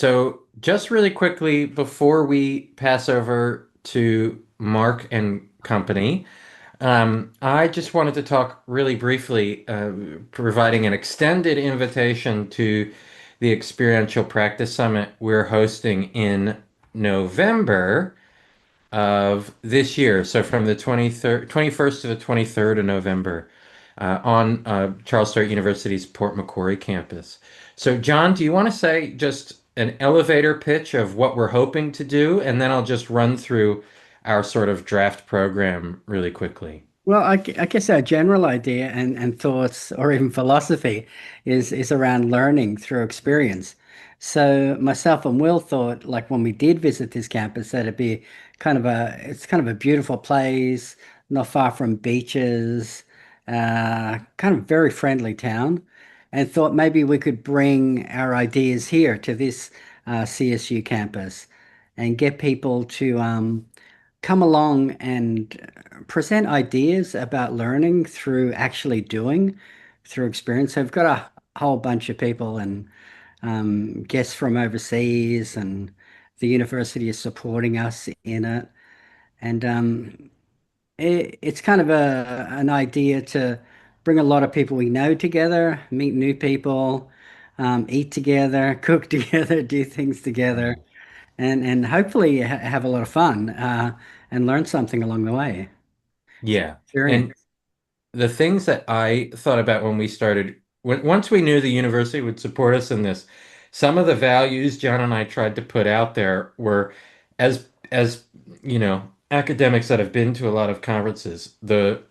So, just really quickly before we pass over to Mark and company, I just wanted to talk really briefly, providing an extended invitation to the Experiential Practice Summit we're hosting in November of this year. So, from the 23rd, 21st to the 23rd of November on Charles Sturt University's Port Macquarie campus. So, John, do you want to say just an elevator pitch of what we're hoping to do? And then I'll just run through our sort of draft program really quickly. Well, I guess our general idea and thoughts or even philosophy is around learning through experience. So myself and Will thought like when we did visit this campus that it's kind of a beautiful place, not far from beaches, kind of very friendly town, and thought maybe we could bring our ideas here to this CSU campus and get people to come along and present ideas about learning through actually doing, through experience. So we've got a whole bunch of people and guests from overseas, and the university is supporting us in it. And it's kind of an idea to bring a lot of people we know together, meet new people, eat together, cook together, do things together, and hopefully have a lot of fun and learn something along the way. So Yeah. And experience. the things that I thought about when we started, once we knew the university would support us in this, some of the values John and I tried to put out there were as academics that have been to a lot of conferences, the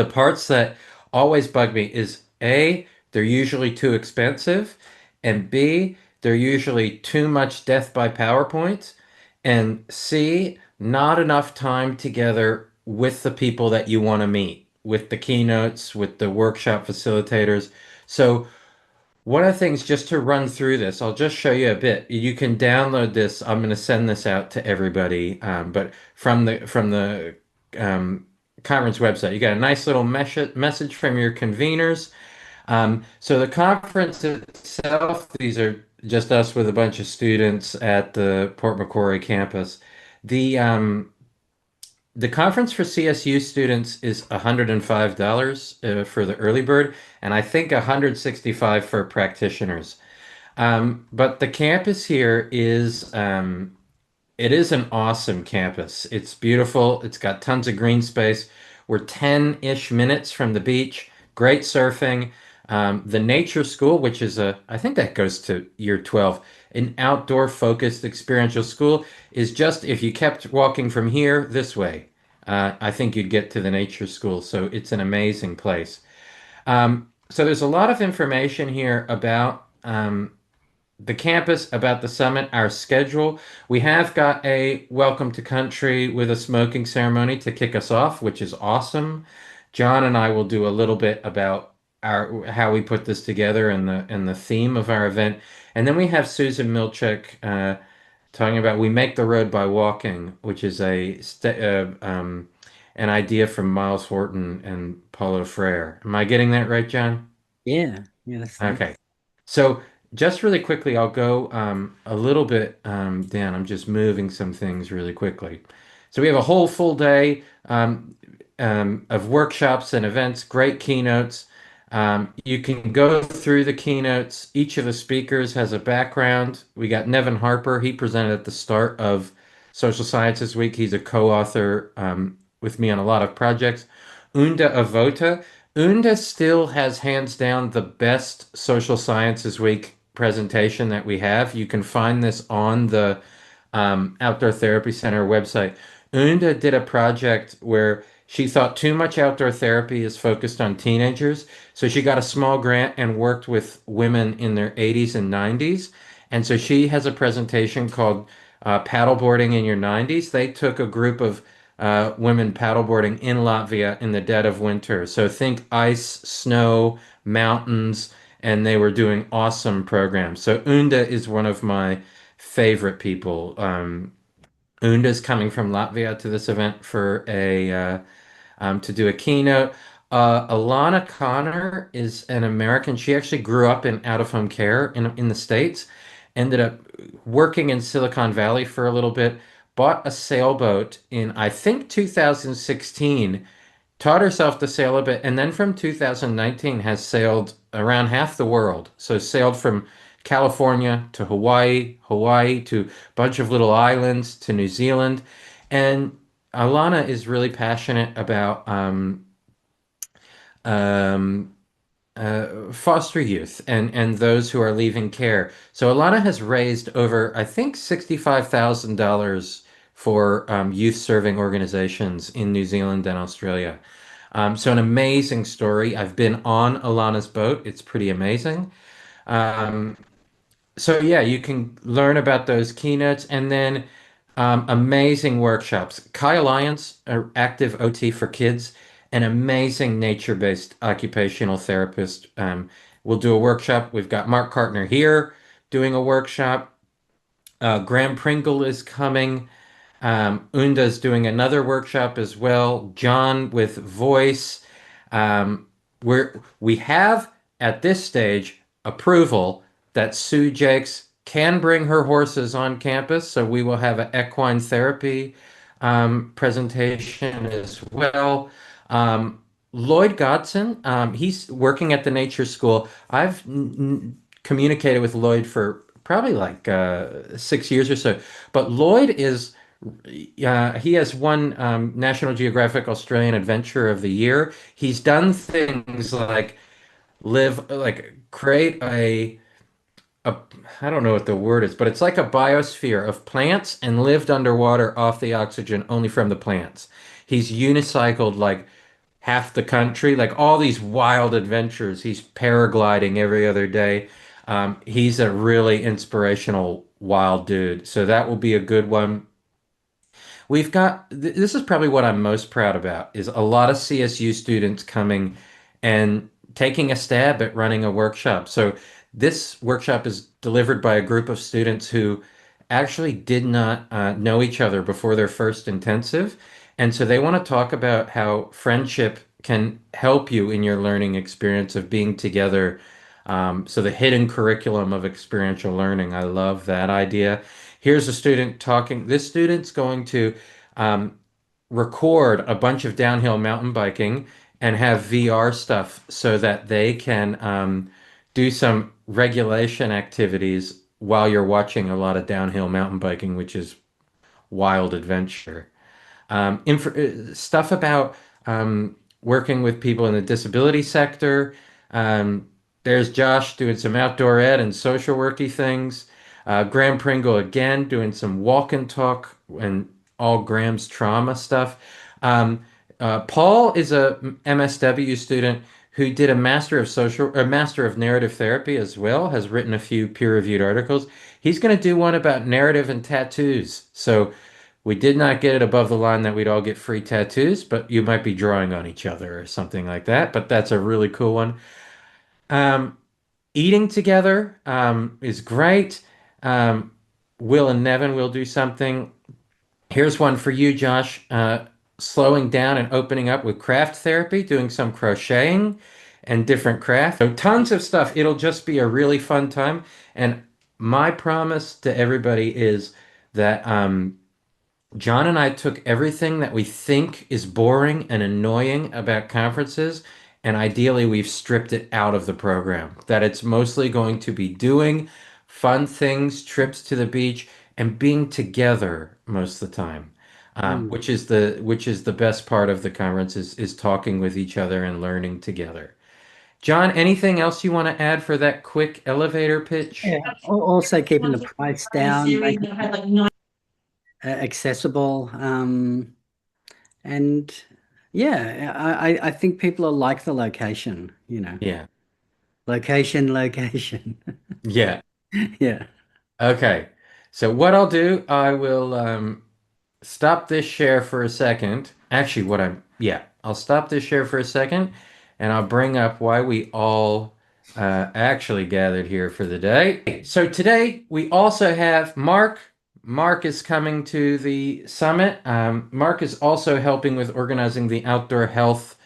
parts that always bug me is A, they're usually too expensive, and B, they're usually too much death by PowerPoint, and C, not enough time together with the people that you want to meet, with the keynotes, with the workshop facilitators. So one of the things, just to run through this, I'll just show you a bit. You can download this. I'm going to send this out to everybody, but from the um, conference website, you got a nice little message from your conveners. So the conference itself, these are just us with a bunch of students at the Port Macquarie campus. The um, the conference for CSU students is $105 for the early bird, and I think 165 for practitioners. But the campus here it is an awesome campus. It's beautiful. It's got tons of green space. We're 10-ish minutes from the beach. Great surfing. The nature school, which is I think that goes to year 12, an outdoor focused experiential school, is just if you kept walking from here this way, I think you'd get to the nature school. So it's an amazing place. So there's a lot of information here about the campus, about the summit, our schedule. We have got a welcome to country with a smoking ceremony to kick us off, which is awesome. John and I will do a little bit about our how we put this together and the theme of our event. And then we have Susan Milchek talking about we make the road by walking, which is an idea from Miles Horton and Paulo Freire. Am I getting that right, John? Yeah, yeah, that's Okay. So just really quickly, I'll go a little bit down. I'm just moving some things really quickly. So we have a whole full day of workshops and events, great keynotes. You can go through the keynotes. Each of the speakers has a background. We got Nevin Harper. He presented at the start of Social Sciences Week. He's a co-author with me on a lot of projects. Unda Avota. Unda still has hands down the best Social Sciences Week presentation that we have. You can find this on the Outdoor Therapy Center website. Unda did a project where she thought too much outdoor therapy is focused on teenagers. So she got a small grant and worked with women in their 80s and 90s. And so she has a presentation called Paddleboarding in Your 90s. They took a group of women paddleboarding in Latvia in the dead of winter. So think ice, snow, mountains, and they were doing awesome programs. So Unda is one of my favorite people. Unda's coming from Latvia to this event for a to do a keynote. Alana Connor is an American. She actually grew up in out-of-home care in the States, ended up working in Silicon Valley for a little bit, bought a sailboat in, I think, 2016, taught herself to sail a bit, and then from 2019 has sailed around half the world. So sailed from California to Hawaii, Hawaii to a bunch of little islands to New Zealand. And Alana is really passionate about um, foster youth and those who are leaving care. So Alana has raised over, I think, $65,000 for youth serving organizations in New Zealand and Australia. So an amazing story. I've been on Alana's boat. It's pretty amazing. Um, so yeah, you can learn about those keynotes and then amazing workshops. Kai Alliance, active OT for kids, an amazing nature-based occupational therapist. We'll do a workshop. We've got Mark Cartner here doing a workshop. Graham Pringle is coming. Unda's doing another workshop as well. John with voice. Um, we have at this stage approval that Sue Jakes can bring her horses on campus, so we will have an equine therapy presentation as well. Um, Lloyd Godson, he's working at the Nature School. I've communicated with Lloyd for probably like 6 years or so, but Lloyd is he has won National Geographic Australian Adventure of the Year. He's done things like create a I don't know what the word is, but it's like a biosphere of plants and lived underwater off the oxygen only from the plants. He's unicycled like half the country, like all these wild adventures. He's paragliding every other day. He's a really inspirational wild dude. So that will be a good one. We've got this is probably what I'm most proud about is a lot of CSU students coming and taking a stab at running a workshop. So this workshop is delivered by a group of students who actually did not know each other before their first intensive. And so they want to talk about how friendship can help you in your learning experience of being together. So the hidden curriculum of experiential learning, I love that idea. Here's a student talking. This student's going to um, record a bunch of downhill mountain biking and have VR stuff so that they can do some regulation activities while you're watching a lot of downhill mountain biking, which is wild adventure. Stuff about working with people in the disability sector. Um, there's Josh doing some outdoor ed and social worky things. Graham Pringle again doing some walk and talk and all Graham's trauma stuff. Paul is a MSW student who did a master of narrative therapy as well, has written a few peer-reviewed articles. He's going to do one about narrative and tattoos. So we did not get it above the line that we'd all get free tattoos, but you might be drawing on each other or something like that. But that's a really cool one. Um, Eating together is great. Um, Will and Nevin will do something. Here's one for you, Josh. Slowing down and opening up with craft therapy, doing some crocheting and different crafts. So tons of stuff. It'll just be a really fun time. And my promise to everybody is that John and I took everything that we think is boring and annoying about conferences, and ideally we've stripped it out of the program. That it's mostly going to be doing fun things, trips to the beach, and being together most of the time. Mm. Which is the best part of the conference is talking with each other and learning together. John, anything else you want to add for that quick elevator pitch? Yeah. Also keeping the price down, making it accessible. And yeah, I think people will like the location. Yeah. Location. Yeah. Yeah. Okay. So what I'll do, I will stop this share for a second. Actually, I'll stop this share for a second and I'll bring up why we all actually gathered here for the day. So today we also have Mark. Mark is coming to the summit. Mark is also helping with organizing the Outdoor Health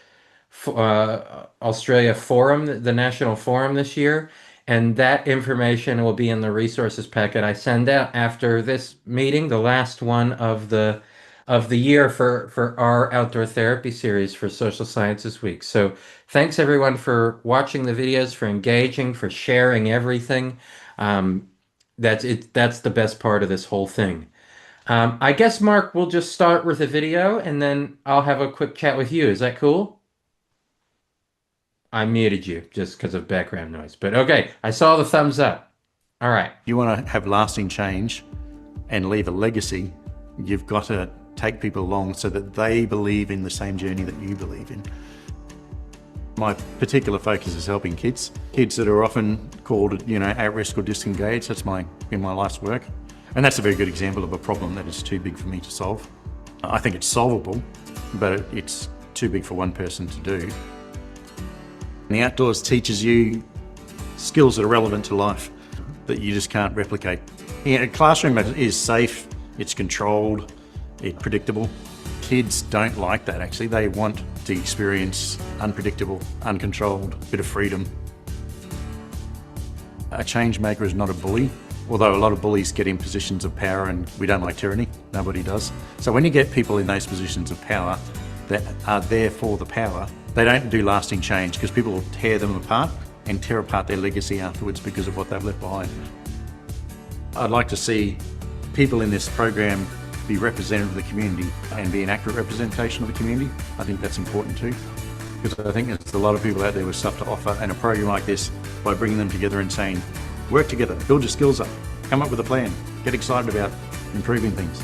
Australia Forum, the national forum this year. And that information will be in the resources packet I send out after this meeting, the last one of the year for our outdoor therapy series for Social Sciences Week. So thanks everyone for watching the videos, for engaging, for sharing everything. Um, that's it. That's the best part of this whole thing. I guess, Mark, we'll just start with a video and then I'll have a quick chat with you. Is that cool? I muted you just because of background noise. But okay, I saw the thumbs up. All right. You want to have lasting change and leave a legacy, you've got to take people along so that they believe in the same journey that you believe in. My particular focus is helping kids that are often called, at risk or disengaged. That's in my life's work. And that's a very good example of a problem that is too big for me to solve. I think it's solvable, but it's too big for one person to do. And the outdoors teaches you skills that are relevant to life that you just can't replicate. A classroom is safe, it's controlled, it's predictable. Kids don't like that actually. They want to experience unpredictable, uncontrolled, bit of freedom. A change maker is not a bully, although a lot of bullies get in positions of power and we don't like tyranny, nobody does. So when you get people in those positions of power that are there for the power, they don't do lasting change because people will tear them apart and tear apart their legacy afterwards because of what they've left behind. I'd like to see people in this program be representative of the community and be an accurate representation of the community. I think that's important too, because I think there's a lot of people out there with stuff to offer, and a program like this, by bringing them together and saying, work together, build your skills up, come up with a plan, get excited about improving things.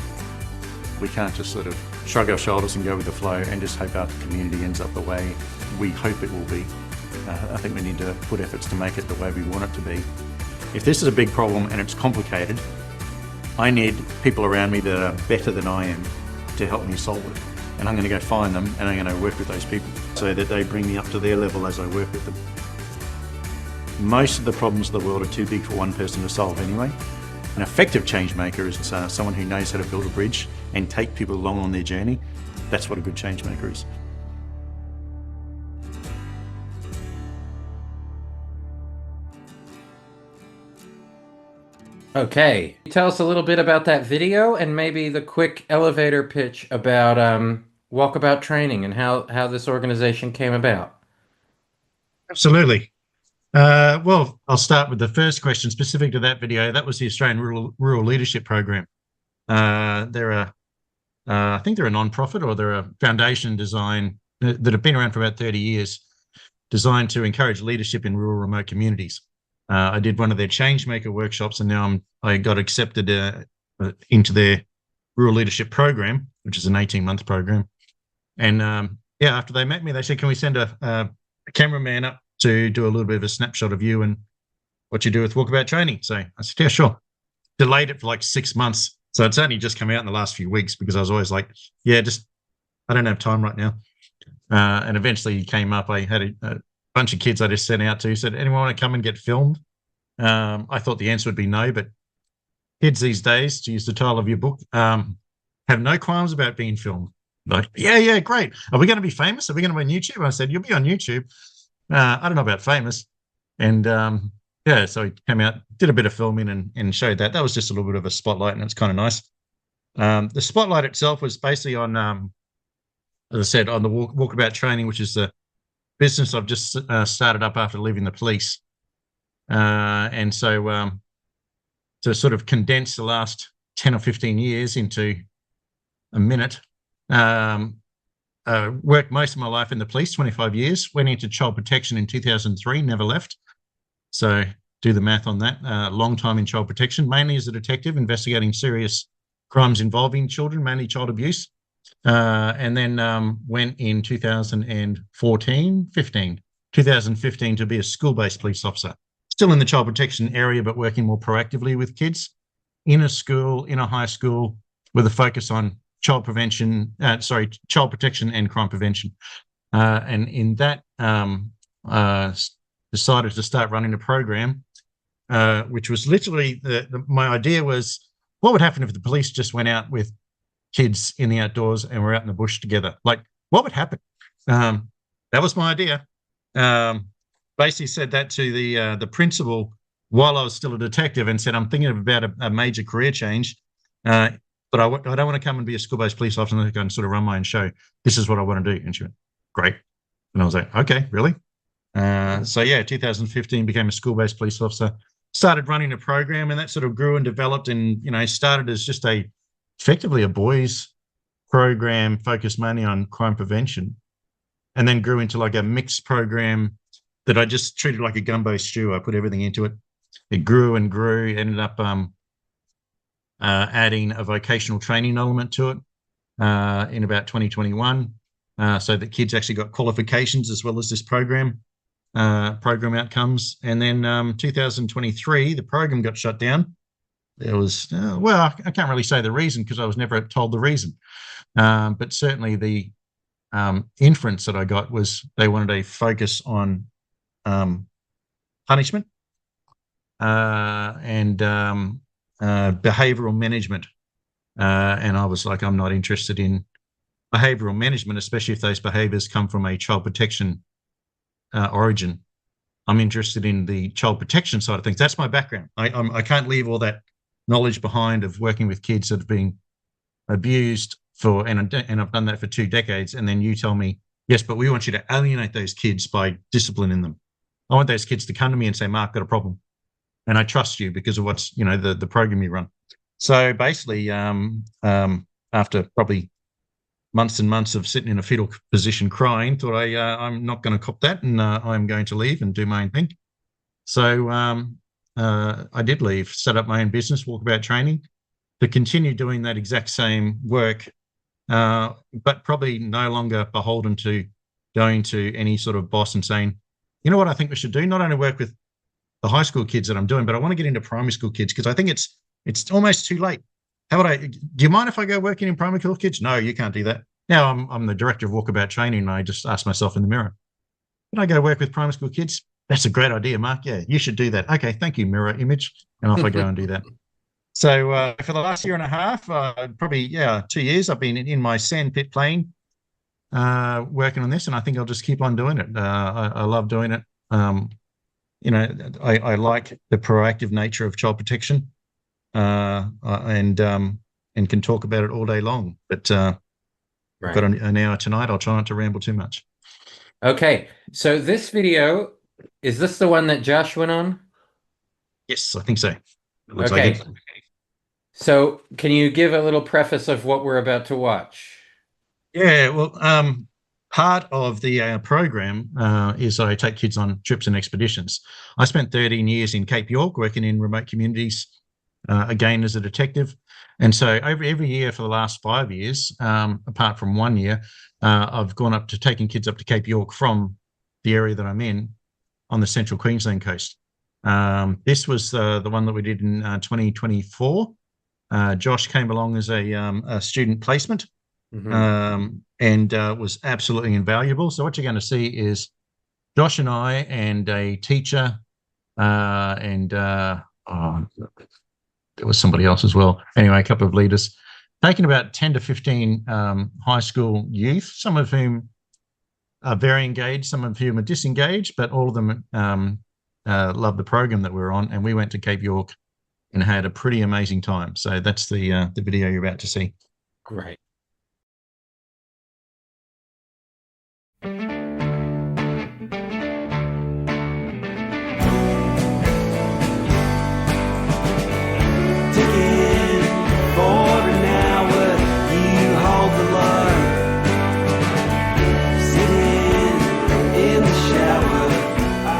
We can't just sort of shrug our shoulders and go with the flow and just hope our community ends up the way we hope it will be. I think we need to put efforts to make it the way we want it to be. If this is a big problem and it's complicated, I need people around me that are better than I am to help me solve it. And I'm going to go find them and I'm going to work with those people so that they bring me up to their level as I work with them. Most of the problems of the world are too big for one person to solve anyway. An effective change maker is someone who knows how to build a bridge and take people along on their journey. That's what a good change maker is. Okay. Tell us a little bit about that video and maybe the quick elevator pitch about Walkabout Training and how this organization came about. Absolutely. Well, I'll start with the first question specific to that video. That was the Australian Rural Leadership Program. I think they're a non-profit, or they're a foundation design that have been around for about 30 years, designed to encourage leadership in rural remote communities. I did one of their change maker workshops, and now I got accepted into their rural leadership program, which is an 18-month program. And yeah, after they met me, they said, "Can we send a cameraman up to do a little bit of a snapshot of you and what you do with Walkabout Training?" So I said, "Yeah, sure." Delayed it for like 6 months, so it's only just come out in the last few weeks because I was always like, "Yeah, just I don't have time right now." And eventually he came up. I had a bunch of kids I just sent out to, said, "Anyone want to come and get filmed?" I thought the answer would be no, but kids these days, to use the title of your book, have no qualms about being filmed. Like, yeah, great. Are we going to be famous? Are we going to be on YouTube? And I said, "You'll be on YouTube." I don't know about famous. And yeah, so he came out, did a bit of filming and showed that. That was just a little bit of a spotlight, and it's kind of nice. The spotlight itself was basically on, as I said, on the Walkabout Training, which is the business I've just started up after leaving the police. And so to sort of condense the last 10 or 15 years into a minute, worked most of my life in the police, 25 years, went into child protection in 2003, never left. So do the math on that. Long time in child protection, mainly as a detective investigating serious crimes involving children, mainly child abuse. And then went in 2015 to be a school-based police officer. Still in the child protection area, but working more proactively with kids in a school, in a high school, with a focus on child protection and crime prevention. And in that, decided to start running a program, which was literally my idea was, what would happen if the police just went out with kids in the outdoors and we're out in the bush together? Like, what would happen? That was my idea. basically said that to the principal while I was still a detective, and said, I'm thinking about a major career change, but I don't want to come and be a school-based police officer and go and sort of run my own show. This is what I want to do. And she went, great. And I was like, okay, really? So yeah, 2015 became a school-based police officer, started running a program, and that sort of grew and developed, and started as just effectively a boys program focused mainly on crime prevention, and then grew into like a mixed program that I just treated like a gumbo stew. I put everything into it. It grew and grew, ended up adding a vocational training element to it in about 2021, so that kids actually got qualifications as well as this program outcomes. And then 2023, the program got shut down. There was, well, I can't really say the reason because I was never told the reason. But certainly the inference that I got was they wanted a focus on punishment and behavioral management. And I was like, I'm not interested in behavioral management, especially if those behaviors come from a child protection origin. I'm interested in the child protection side of things. That's my background. I can't leave all that knowledge behind of working with kids that have been abused and I've done that for 2 decades. And then you tell me, yes, but we want you to alienate those kids by disciplining them. I want those kids to come to me and say, Mark, got a problem. And I trust you because of what's, the program you run. So basically, after probably months and months of sitting in a fetal position crying, thought I'm not going to cop that, and I'm going to leave and do my own thing. So I did leave, set up my own business, Walkabout Training, to continue doing that exact same work, but probably no longer beholden to going to any sort of boss and saying, you know what I think we should do? Not only work with the high school kids that I'm doing, but I want to get into primary school kids because I think it's almost too late. How would do you mind if I go working in primary school kids? No, you can't do that. Now I'm the director of Walkabout Training, and I just ask myself in the mirror, can I go work with primary school kids? That's a great idea, Mark. Yeah, you should do that. Okay, thank you, mirror image. And off I go and do that. So for the last year and a half, probably 2 years, I've been in my sandpit playing, working on this, and I think I'll just keep on doing it. I love doing it. I like the proactive nature of child protection, and can talk about it all day long. But I've got an hour tonight. I'll try not to ramble too much. Okay, so this video, is this the one that Josh went on? Yes, I think so. Looks okay. Like it. So can you give a little preface of what we're about to watch? Yeah, well, part of the program is I take kids on trips and expeditions. I spent 13 years in Cape York working in remote communities, again as a detective. And so every year for the last 5 years, apart from 1 year, I've gone up to taking kids up to Cape York from the area that I'm in on the central Queensland coast. This was the one that we did in 2024. Josh came along as a student placement, and was absolutely invaluable. So what you're going to see is Josh and I and a teacher, and there was somebody else as well. Anyway, a couple of leaders, taking about 10 to 15 high school youth, some of whom are very engaged, some of whom are disengaged, but all of them love the program that we're on. And we went to Cape York and had a pretty amazing time. So that's the video you're about to see. Great.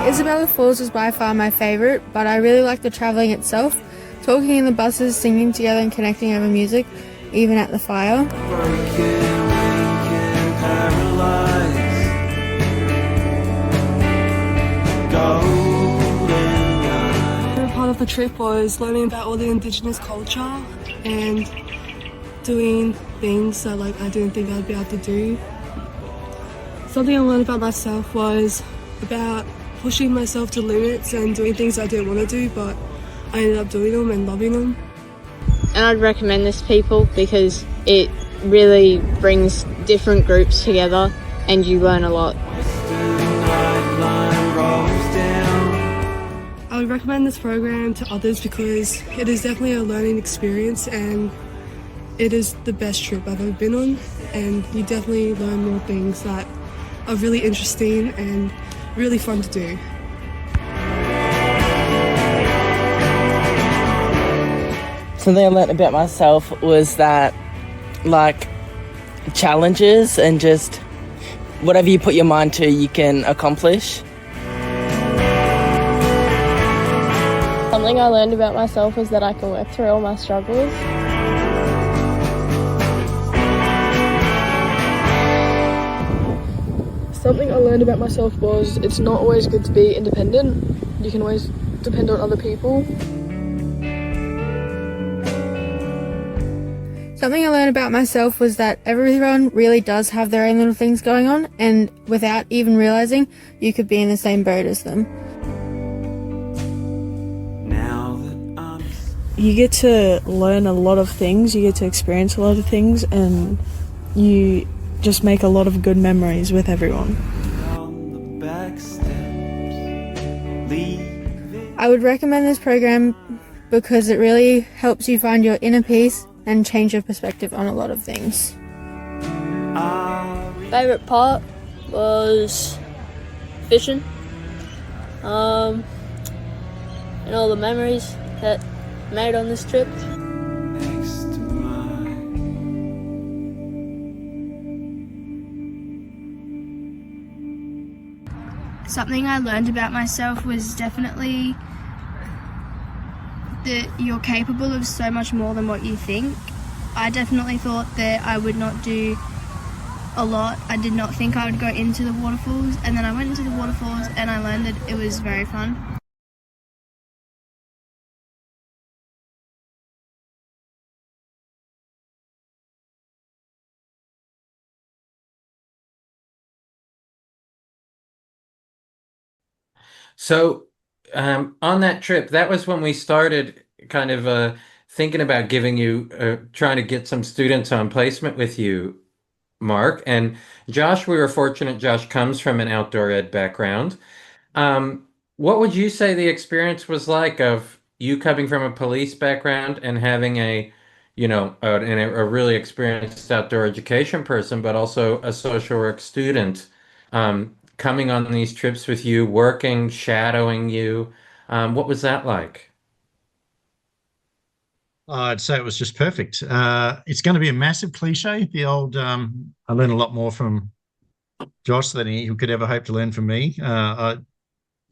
Isabella Falls was by far my favourite, but I really liked the travelling itself, talking in the buses, singing together and connecting over music, even at the fire. Part of the trip was learning about all the Indigenous culture and doing things that I didn't think I'd be able to do. Something I learned about myself was about pushing myself to limits and doing things I didn't want to do, but I ended up doing them and loving them. And I'd recommend this to people because it really brings different groups together and you learn a lot. I'd recommend this program to others because it is definitely a learning experience and it is the best trip I've ever been on, and you definitely learn more things that are really interesting and really fun to do. Something I learnt about myself was that, like, challenges and just whatever you put your mind to, you can accomplish. Something I learned about myself was that I can work through all my struggles. Something I learned about myself was it's not always good to be independent. You can always depend on other people. Something I learned about myself was that everyone really does have their own little things going on, and without even realizing, you could be in the same boat as them. You get to learn a lot of things, you get to experience a lot of things, and you just make a lot of good memories with everyone. I would recommend this program because it really helps you find your inner peace and change your perspective on a lot of things. Favourite part was fishing, and all the memories that made on this trip. Something I learned about myself was definitely that you're capable of so much more than what you think. I definitely thought that I would not do a lot. I did not think I would go into the waterfalls, and then I went into the waterfalls and I learned that it was very fun. So, on that trip, that was when we started kind of thinking about giving you, trying to get some students on placement with you, Mark. And Josh, we were fortunate. Josh comes from an outdoor ed background. What would you say the experience was like of you coming from a police background and having a really experienced outdoor education person, but also a social work student, coming on these trips with you, working, shadowing you? What was that like? I'd say it was just perfect. It's going to be a massive cliche. The old, I learned a lot more from Josh than he could ever hope to learn from me. Josh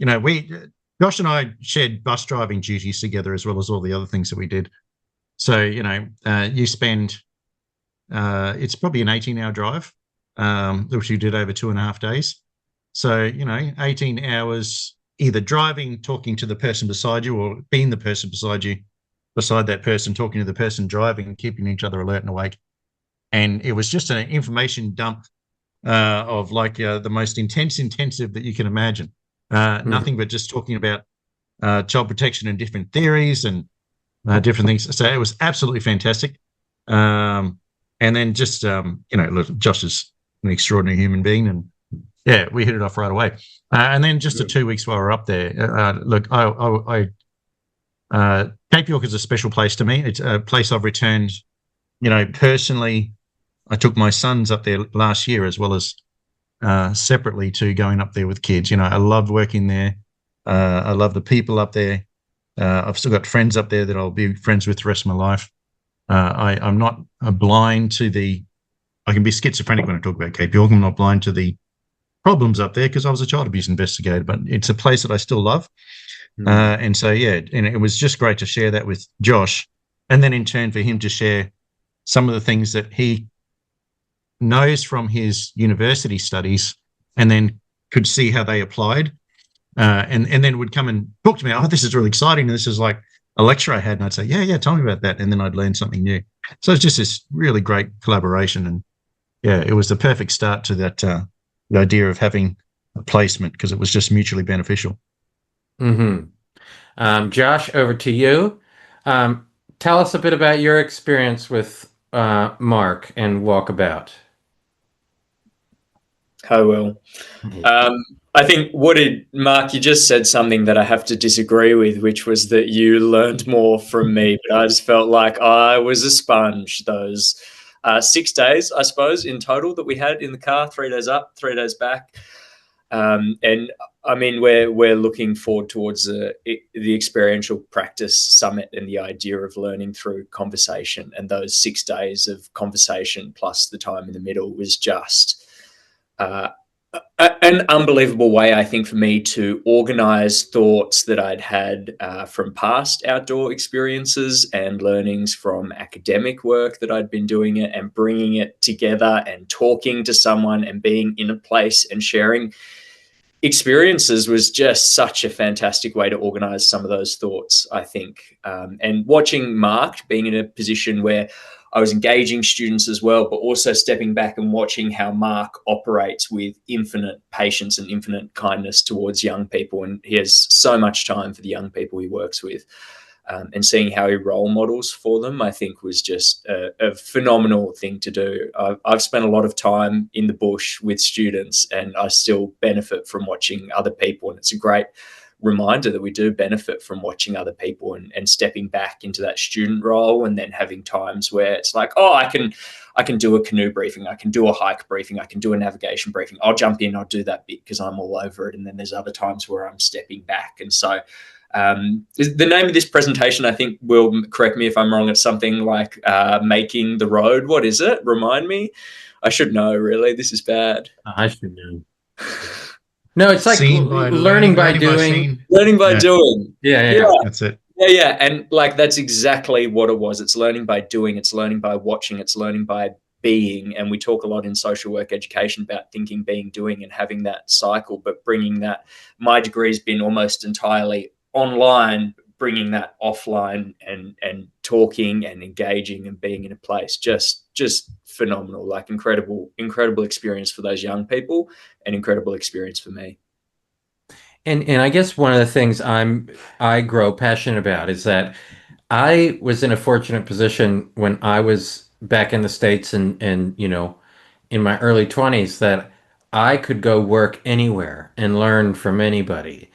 and I shared bus driving duties together as well as all the other things that we did. So, you spend, it's probably an 18-hour drive, which you did over 2.5 days. So, 18 hours either driving, talking to the person beside you, or being the person beside that person, talking to the person driving, keeping each other alert and awake. And it was just an information dump of the most intensive that you can imagine. Nothing but just talking about child protection and different theories and different things. So it was absolutely fantastic. And then just, look, Josh is an extraordinary human being, and yeah, we hit it off right away. And then just the 2 weeks while we were up there, Cape York is a special place to me. It's a place I've returned, personally. I took my sons up there last year as well as separately to going up there with kids. I loved working there. I love the people up there. I've still got friends up there that I'll be friends with the rest of my life. I'm not blind to I can be schizophrenic when I talk about Cape York. I'm not blind to the problems up there because I was a child abuse investigator, but it's a place that I still love. And so, yeah, and it was just great to share that with Josh, and then in turn for him to share some of the things that he knows from his university studies and then could see how they applied, and then would come and talk to me. Oh, this is really exciting. And this is like a lecture I had, and I'd say, yeah, tell me about that. And then I'd learn something new. So it's just this really great collaboration. And yeah, it was the perfect start to that, the idea of having a placement, because it was just mutually beneficial. Josh, over to you. Tell us a bit about your experience with Mark and Walkabout. Hi, Will. I think Mark, you just said something that I have to disagree with, which was that you learned more from me, but I just felt like I was a sponge those 6 days, I suppose, in total that we had in the car, 3 days up, 3 days back. And I mean, we're looking forward towards the experiential practice summit and the idea of learning through conversation. And those 6 days of conversation plus the time in the middle was just an unbelievable way, I think, for me to organize thoughts that I'd had from past outdoor experiences and learnings from academic work that I'd been doing it, and bringing it together and talking to someone and being in a place and sharing experiences was just such a fantastic way to organize some of those thoughts, I think. And watching Mark being in a position where I was engaging students as well, but also stepping back and watching how Mark operates with infinite patience and infinite kindness towards young people. And he has so much time for the young people he works with. And seeing how he role models for them, I think, was just a phenomenal thing to do. I've spent a lot of time in the bush with students, and I still benefit from watching other people. And it's a great reminder that we do benefit from watching other people and stepping back into that student role, and then having times where it's like, oh, I can do a canoe briefing, I can do a hike briefing, I can do a navigation briefing. I'll jump in, I'll do that bit because I'm all over it. And then there's other times where I'm stepping back. And so the name of this presentation, I think, will correct me if I'm wrong, it's something like Making the Road. What is it? Remind me. I should know, really. This is bad. I should know. No, it's like learning by doing. Learning by doing. Yeah. That's it. Yeah. And like, that's exactly what it was. It's learning by doing. It's learning by watching. It's learning by being. And we talk a lot in social work education about thinking, being, doing, and having that cycle, but bringing that. My degree's been almost entirely online, bringing that offline and talking and engaging and being in a place, just phenomenal. Like, incredible experience for those young people, and incredible experience for me. And I guess one of the things I grow passionate about is that I was in a fortunate position when I was back in the States and in my early 20s, that I could go work anywhere and learn from anybody.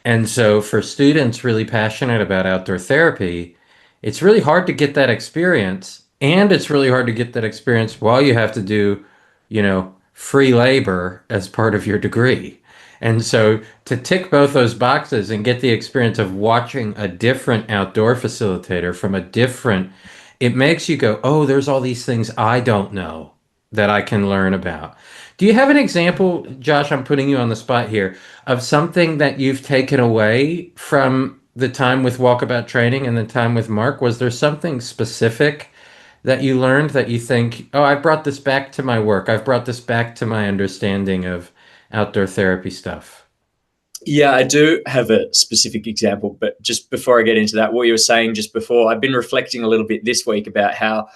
And so for students really passionate about outdoor therapy, it's really hard to get that experience. And it's really hard to get that experience while you have to do, free labor as part of your degree. And so to tick both those boxes and get the experience of watching a different outdoor facilitator from it makes you go, oh, there's all these things I don't know that I can learn about. Do you have an example, Josh, I'm putting you on the spot here, of something that you've taken away from the time with Walkabout Training and the time with Mark? Was there something specific that you learned that you think, oh, I brought this back to my work, I've brought this back to my understanding of outdoor therapy stuff? Yeah, I do have a specific example, but just before I get into that, what you were saying just before, I've been reflecting a little bit this week about how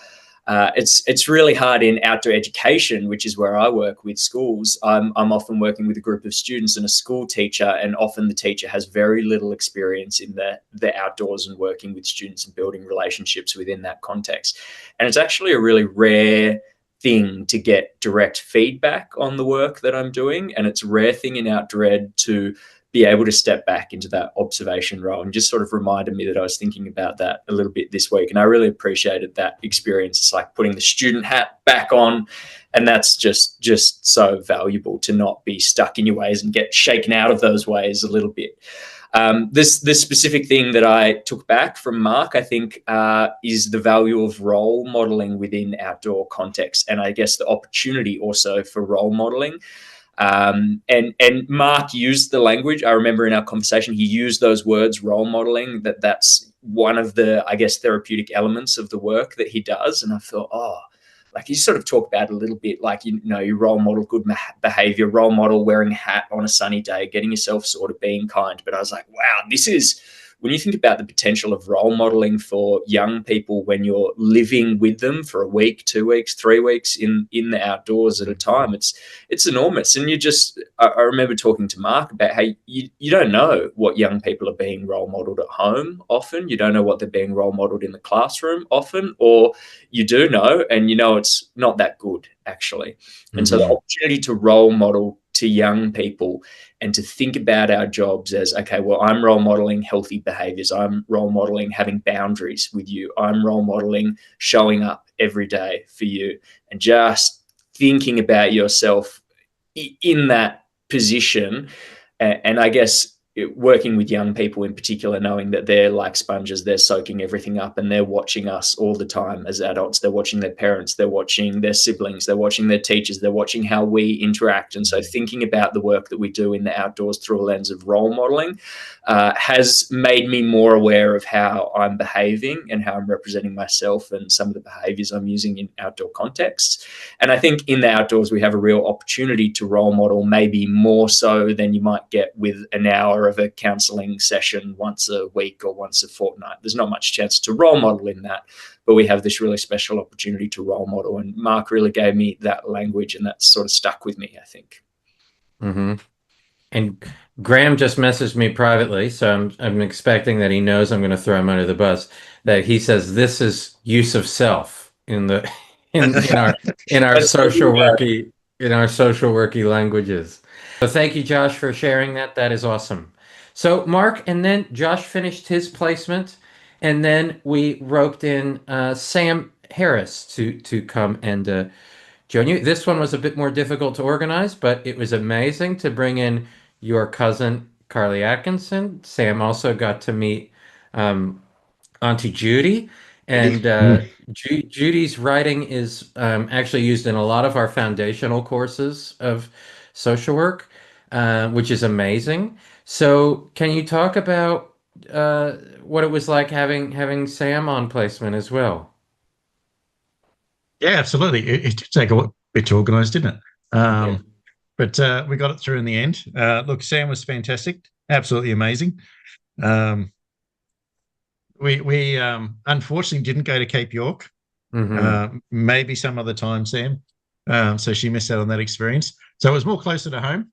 it's really hard in outdoor education, which is where I work with schools. I'm often working with a group of students and a school teacher, and often the teacher has very little experience in the outdoors and working with students and building relationships within that context. And it's actually a really rare thing to get direct feedback on the work that I'm doing, and it's a rare thing in outdoor ed to be able to step back into that observation role, and just sort of reminded me that I was thinking about that a little bit this week. And I really appreciated that experience. It's like putting the student hat back on, and that's just so valuable to not be stuck in your ways and get shaken out of those ways a little bit. This specific thing that I took back from Mark, I think, is the value of role modeling within outdoor contexts, and I guess the opportunity also for role modeling. And Mark used the language. I remember in our conversation, he used those words, role modeling, that's one of the, I guess, therapeutic elements of the work that he does. And I thought, like, you sort of talk about it a little bit, like, you role model good behavior, role model wearing a hat on a sunny day, getting yourself sort of being kind. But I was like, wow, this is, when you think about the potential of role modeling for young people when you're living with them for a week, 2 weeks, 3 weeks in the outdoors at a time, it's enormous. And I remember talking to Mark about how you don't know what young people are being role modeled at home often. You don't know what they're being role modeled in the classroom often, or you do know, and it's not that good, actually. And so the opportunity to role model to young people and to think about our jobs as, okay, well, I'm role modeling healthy behaviors. I'm role modeling having boundaries with you. I'm role modeling showing up every day for you, and just thinking about yourself in that position. And I guess working with young people in particular, knowing that they're like sponges, they're soaking everything up and they're watching us all the time as adults. They're watching their parents, they're watching their siblings, they're watching their teachers, they're watching how we interact. And so thinking about the work that we do in the outdoors through a lens of role modeling has made me more aware of how I'm behaving and how I'm representing myself and some of the behaviors I'm using in outdoor contexts. And I think in the outdoors, we have a real opportunity to role model, maybe more so than you might get with an hour of a counseling session once a week or once a fortnight. There's not much chance to role model in that, but we have this really special opportunity to role model. And Mark really gave me that language, and that sort of stuck with me, I think. Mm-hmm. And Graham just messaged me privately, so I'm expecting that he knows I'm going to throw him under the bus. That he says this is use of self in the in our social worky languages. So thank you, Josh, for sharing that. That is awesome. So Mark, and then Josh finished his placement, and then we roped in Sam Harris to come and join you. This one was a bit more difficult to organize, but it was amazing to bring in your cousin Carly Atkinson. Sam also got to meet Auntie Judy, and Judy's writing is actually used in a lot of our foundational courses of social work, which is amazing. So, can you talk about what it was like having Sam on placement as well? Yeah, absolutely. It did take a bit to organise, didn't it? But we got it through in the end. Look, Sam was fantastic, absolutely amazing. We unfortunately didn't go to Cape York. Maybe some other time, Sam. So she missed out on that experience. So it was more closer to home.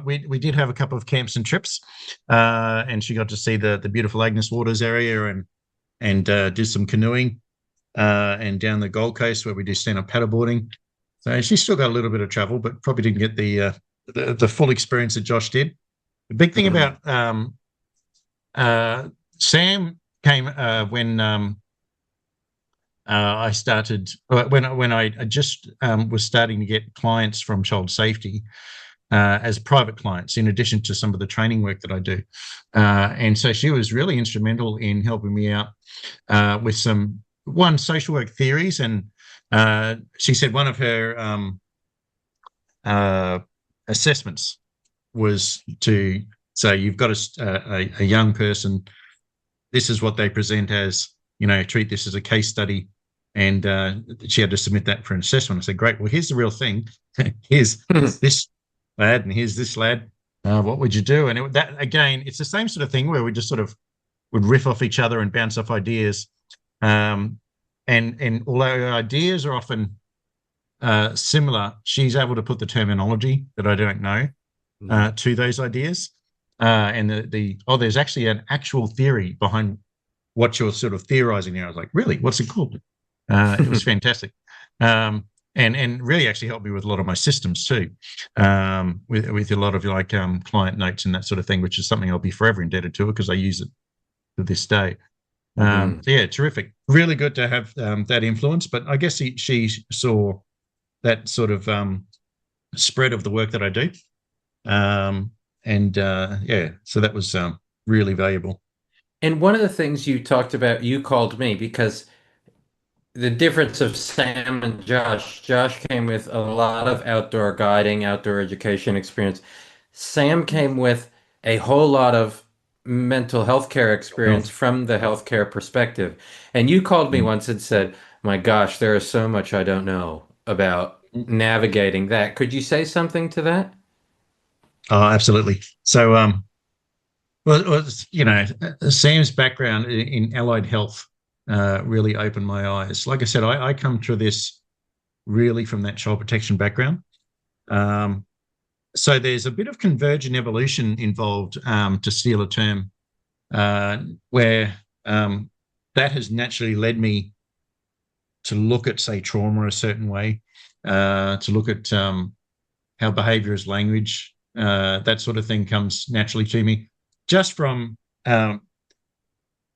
We did have a couple of camps and trips, and she got to see the beautiful Agnes Waters area and do some canoeing, and down the Gold Coast where we do stand-up paddleboarding. So she still got a little bit of travel, but probably didn't get the full experience that Josh did. The big thing about Sam came when I started when I just was starting to get clients from child safety as private clients, in addition to some of the training work that I do. And so she was really instrumental in helping me out with some social work theories. And she said one of her assessments was to say, you've got a young person, this is what they present as, treat this as a case study. And she had to submit that for an assessment. I said, great, well, here's the real thing. Here's this lad and here's this lad. What would you do? And that again, it's the same sort of thing where we just sort of would riff off each other and bounce off ideas. And although our ideas are often similar, she's able to put the terminology that I don't know to those ideas. And there's actually an actual theory behind what you're sort of theorizing here. I was like, really? What's it called? It was fantastic. And really actually helped me with a lot of my systems too, with a lot of client notes and that sort of thing, which is something I'll be forever indebted to her because I use it to this day. So yeah, terrific. Really good to have that influence. But I guess she saw that sort of spread of the work that I do. Yeah, so that was really valuable. And one of the things you talked about, you called me because the difference of Sam and Josh came with a lot of outdoor guiding, outdoor education experience. Sam came with a whole lot of mental health care experience from the healthcare perspective. And you called me once and said, my gosh, there is so much I don't know about navigating that. Could you say something to that? Oh, absolutely. So, Sam's background in allied health really opened my eyes. Like I said, I come to this really from that child protection background. So there's a bit of convergent evolution involved, to steal a term, where that has naturally led me to look at, say, trauma a certain way, to look at how behavior is language, that sort of thing comes naturally to me, just from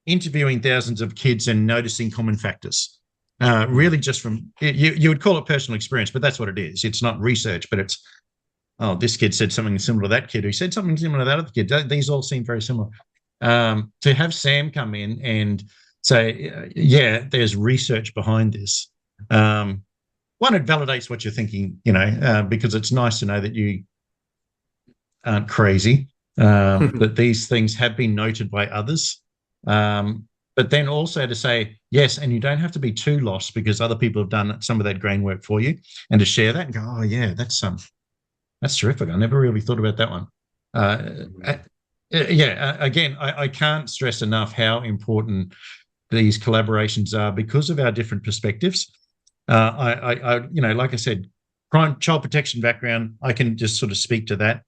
interviewing thousands of kids and noticing common factors. Really just from, you would call it personal experience, but that's what it is. It's not research, but it's, oh, this kid said something similar to that kid who said something similar to that other kid. These all seem very similar. To have Sam come in and say, yeah, there's research behind this. One, it validates what you're thinking, because it's nice to know that you aren't crazy, that these things have been noted by others. But then also to say, yes, and you don't have to be too lost because other people have done some of that grain work for you, and to share that and go, oh, yeah, that's terrific. I never really thought about that one. Again, I can't stress enough how important these collaborations are because of our different perspectives. Like I said, child protection background, I can just sort of speak to that.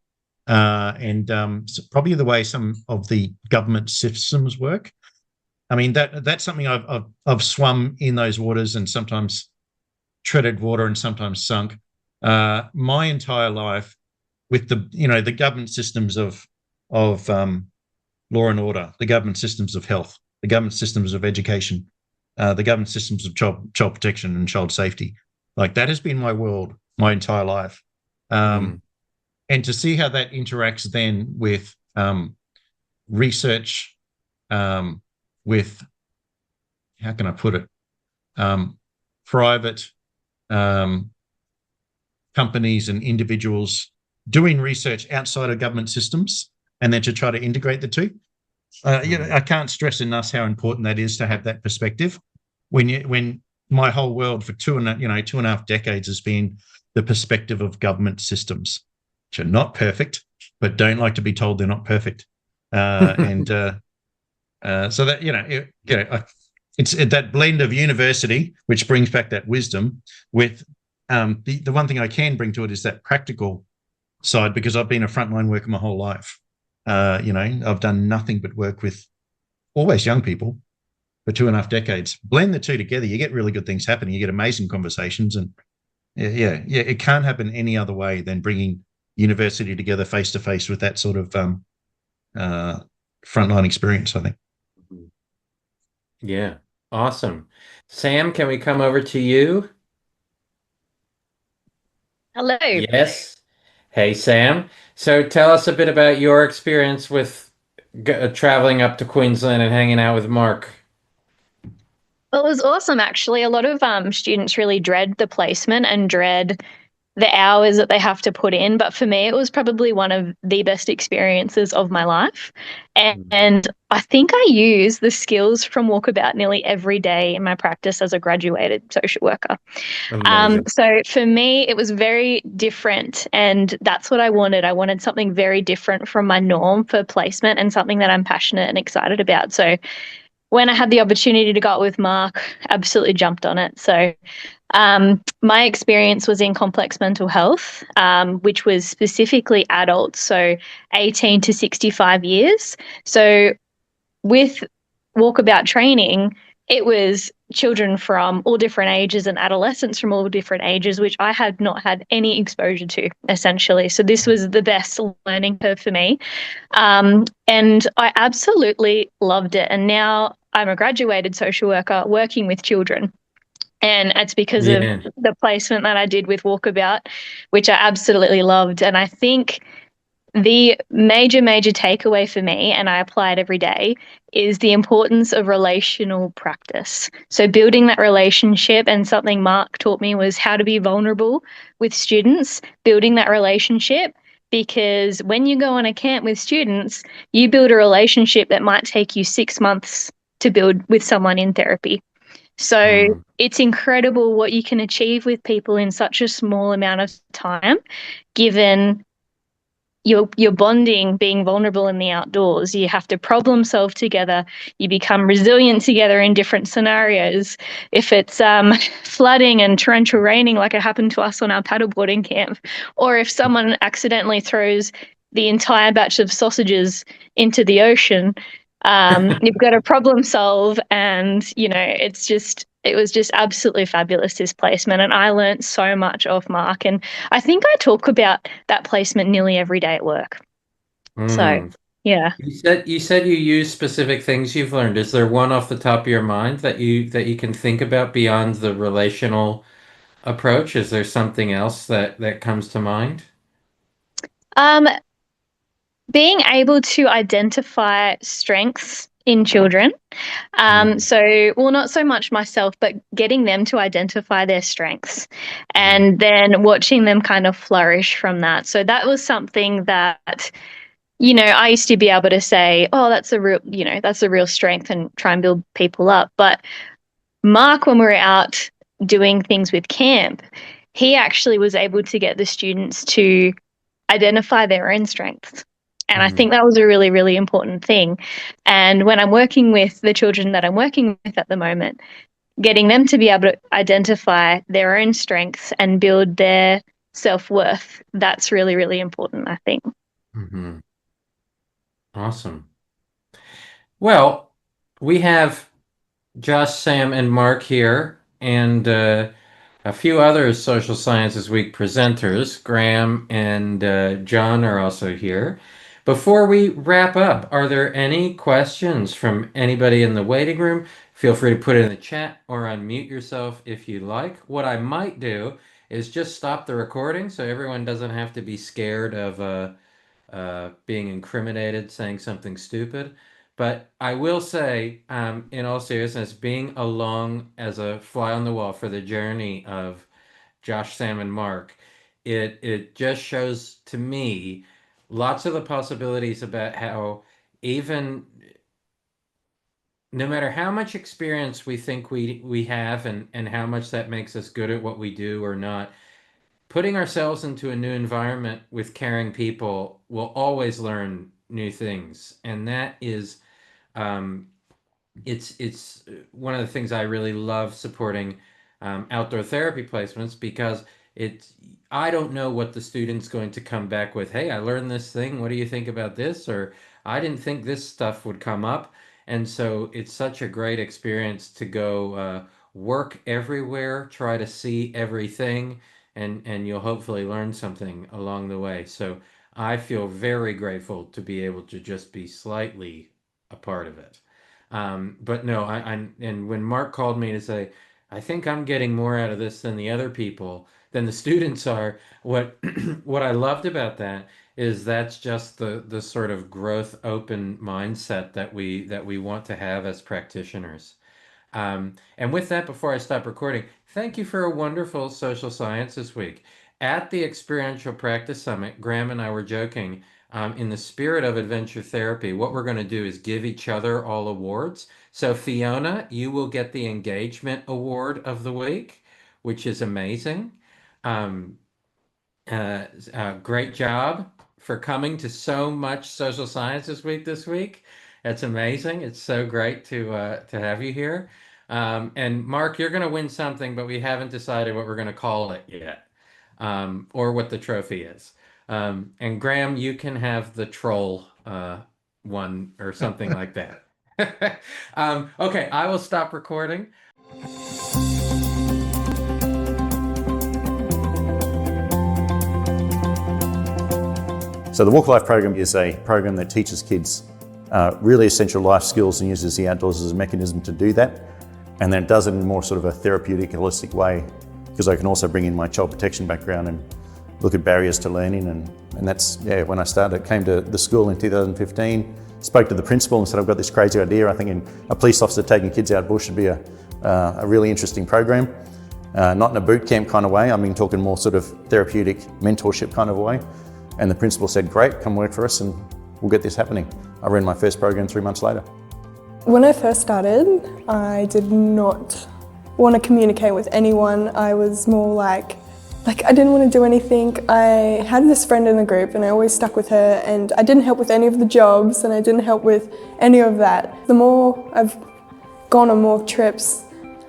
So probably the way some of the government systems work. I mean, that's something I've swum in those waters and sometimes treaded water and sometimes sunk. My entire life with the government systems of law and order, the government systems of health, the government systems of education, the government systems of child protection and child safety. Like, that has been my world my entire life. And to see how that interacts then with research, with, how can I put it, private companies and individuals doing research outside of government systems, and then to try to integrate the two. I can't stress enough how important that is to have that perspective. When my whole world for 2.5 decades has been the perspective of government systems, which are not perfect, but don't like to be told they're not perfect. So that it's that blend of university, which brings back that wisdom, with the one thing I can bring to it is that practical side, because I've been a frontline worker my whole life. I've done nothing but work with always young people for 2.5 decades. Blend the two together, you get really good things happening. You get amazing conversations, and it can't happen any other way than bringing university together face to face with that sort of frontline experience, I think. Yeah, awesome. Sam, can we come over to you? Hello. Yes. Hey, Sam. So tell us a bit about your experience with traveling up to Queensland and hanging out with Mark. Well, it was awesome, actually. A lot of students really dread the placement and dread the hours that they have to put in. But for me, it was probably one of the best experiences of my life. And I think I use the skills from Walkabout nearly every day in my practice as a graduated social worker. So for me, it was very different. And that's what I wanted. I wanted something very different from my norm for placement, and something that I'm passionate and excited about. So when I had the opportunity to go out with Mark, absolutely jumped on it. So my experience was in complex mental health, which was specifically adults, so 18 to 65 years. So with Walkabout Training, it was children from all different ages and adolescents from all different ages, which I had not had any exposure to, essentially. So this was the best learning curve for me. And I absolutely loved it. And now I'm a graduated social worker working with children. And it's because of the placement that I did with Walkabout, which I absolutely loved. And I think the major takeaway for me, and I apply it every day, is the importance of relational practice. So building that relationship, and something Mark taught me was how to be vulnerable with students, building that relationship, because when you go on a camp with students, you build a relationship that might take you 6 months to build with someone in therapy. So it's incredible what you can achieve with people in such a small amount of time, given you're bonding, being vulnerable in the outdoors. You have to problem solve together. You become resilient together in different scenarios. If it's flooding and torrential raining, like it happened to us on our paddleboarding camp, or if someone accidentally throws the entire batch of sausages into the ocean, you've got to problem solve. And, it's just It was just absolutely fabulous, this placement, and I learnt so much off Mark. And I think I talk about that placement nearly every day at work. So, yeah. You said you use specific things you've learned. Is there one off the top of your mind that you can think about beyond the relational approach? Is there something else that comes to mind? Um, Being able to identify strengths in children. Well, not so much myself, but getting them to identify their strengths and then watching them kind of flourish from that. So that was something that, I used to be able to say, oh, that's a real strength, and try and build people up. But Mark, when we were out doing things with camp, he actually was able to get the students to identify their own strengths. And I think that was a really, really important thing. And when I'm working with the children that I'm working with at the moment, getting them to be able to identify their own strengths and build their self-worth, that's really, really important, I think. Mm-hmm. Awesome. Well, we have Josh, Sam, and Mark here, and a few other Social Sciences Week presenters. Graham and John are also here. Before we wrap up, are there any questions from anybody in the waiting room? Feel free to put it in the chat or unmute yourself if you like. What I might do is just stop the recording so everyone doesn't have to be scared of being incriminated, saying something stupid. But I will say, in all seriousness, being along as a fly on the wall for the journey of Josh, Sam, and Mark, it just shows to me lots of the possibilities about how even no matter how much experience we think we have and how much that makes us good at what we do or not, putting ourselves into a new environment with caring people will always learn new things. And that is it's one of the things I really love supporting outdoor therapy placements, because I don't know what the student's going to come back with. Hey, I learned this thing. What do you think about this? Or I didn't think this stuff would come up. And so it's such a great experience to go work everywhere, try to see everything, and you'll hopefully learn something along the way. So I feel very grateful to be able to just be slightly a part of it. But no, and when Mark called me to say, I think I'm getting more out of this than the other people, than the students are. What what I loved about that is that's just the sort of growth open mindset that we want to have as practitioners. And with that, before I stop recording, thank you for a wonderful social science this week. At the Experiential Practice Summit, Graham and I were joking, in the spirit of adventure therapy, what we're going to do is give each other all awards. So Fiona, you will get the Engagement Award of the week, which is amazing. Um, Great job for coming to so much social sciences week this week. That's amazing. It's so great to have you here. And Mark, you're going to win something, but we haven't decided what we're going to call it yet, or what the trophy is. And Graham, you can have the troll one or something like that. Okay, I will stop recording. So the Walk Life program is a program that teaches kids really essential life skills and uses the outdoors as a mechanism to do that. And then it does it in more sort of a therapeutic, holistic way, because I can also bring in my child protection background and look at barriers to learning. And that's, when I started, came to the school in 2015, spoke to the principal and said, I've got this crazy idea. I think a police officer taking kids out bush would be a really interesting program. Not in a boot camp kind of way. I mean, talking more sort of therapeutic mentorship kind of way. And the principal said, great, come work for us and we'll get this happening. I ran my first program 3 months later. When I first started, I did not want to communicate with anyone. I was more like I didn't want to do anything. I had this friend in the group and I always stuck with her, and I didn't help with any of the jobs and I didn't help with any of that. The more I've gone on more trips,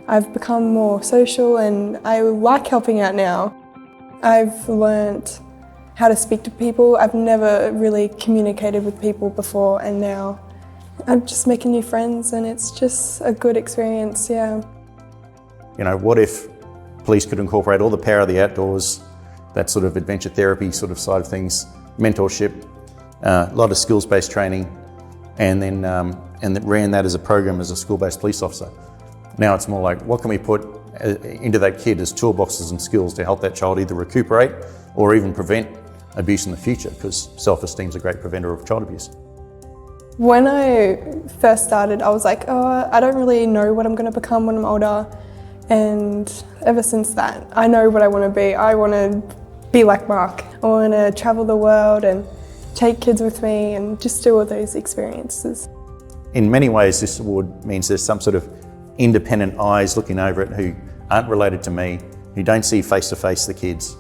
I've become more social and I like helping out now. I've learnt how to speak to people. I've never really communicated with people before, and now I'm just making new friends and it's just a good experience, yeah. You know, what if police could incorporate all the power of the outdoors, that sort of adventure therapy sort of side of things, mentorship, a lot of skills-based training, and then ran that as a program as a school-based police officer. Now it's more like, what can we put into that kid as toolboxes and skills to help that child either recuperate or even prevent abuse in the future, because self-esteem is a great preventer of child abuse. When I first started, I was like, oh, I don't really know what I'm going to become when I'm older. And ever since that, I know what I want to be. I want to be like Mark. I want to travel the world and take kids with me and just do all those experiences. In many ways, this award means there's some sort of independent eyes looking over it who aren't related to me, who don't see face-to-face the kids,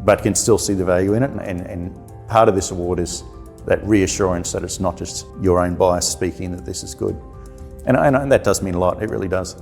but can still see the value in it. And part of this award is that reassurance that it's not just your own bias speaking that this is good. And that does mean a lot, it really does.